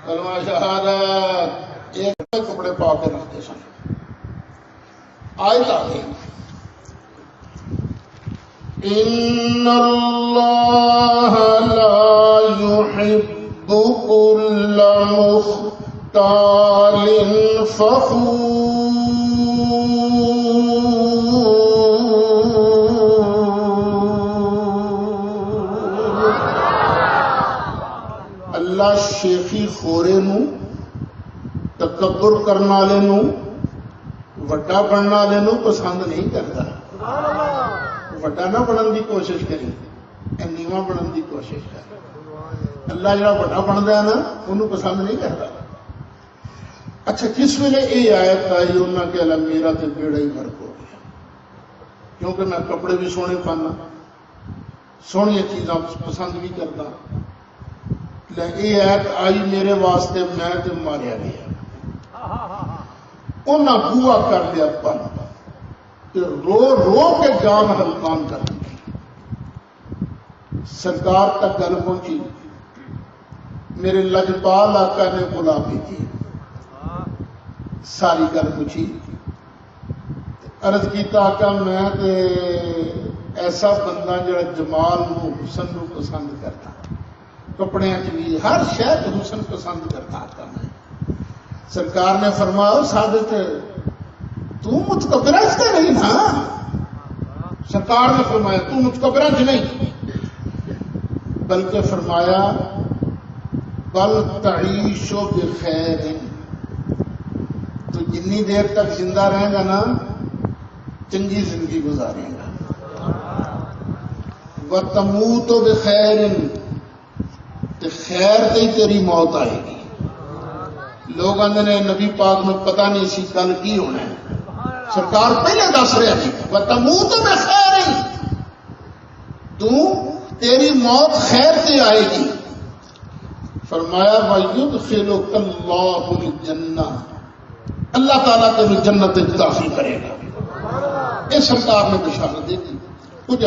کلمہ شہادت ایک کپڑے پا کے رکھتے سن. آیت آ گئی ان اللہ لا يحب كل مختال فخور. اللہ شیخی خورے نو تکبر کرنے والے نو وڈا بننے والے نو پسند نہیں کرتا. وڈا نہ بننے کی کوشش کری، نیواں بننے کی کوشش کر. اللہ جڑا وڈا بنتا ہے نا انہوں پسند نہیں کرتا. اچھا کس ویلے یہ آیت آئی انہوں کہ اللہ میرا تو بیڑا ہی غرق ہو گیا، کیونکہ میں کپڑے بھی سونے پانا، سونی چیزاں پسند بھی کرتا. یہ ایت آئی میرے واسطے میں تو ماریا گیا. انہیں بوا کر دیا پن کہ رو رو کے جان ہلکان کر دی. سرکار تک گل پہنچی، میرے لجپال آقا نے بلا بھیجی، ساری گل پوچھی. عرض کیتا آقا میں تے ایسا بندہ جڑا جمال نو حسن نو پسند کرتا، کپڑے بھی ہر شہر حسن پسند کرتا آقا میں. سرکار نے فرمایا صادق تو متکبرہ سے نہیں نا. سرکار نے فرمایا تو متکبرہ سے نہیں، بلکہ فرمایا بل تعیش بخیر، تو جتنی دیر تک زندہ رہے گا نا چنگی زندگی گزارے گا. وتموت بخیر، تو خیر تے تیری موت آئے گی. لوگ آدھے نے نبی پاک میں پتہ نہیں سی کل کی ہونا ہے. سرکار پہلے دس رہے تھے وتموت بخیر، تو تیری موت خیر سے آئے گی. فرمایا وَيُدْخِلُكَ اللَّهُ الْجَنَّةَ، اللہ تعالیٰ تیرے جنت داخل کرے گا. یہ سرکار نے بشارت دے دی. کچھ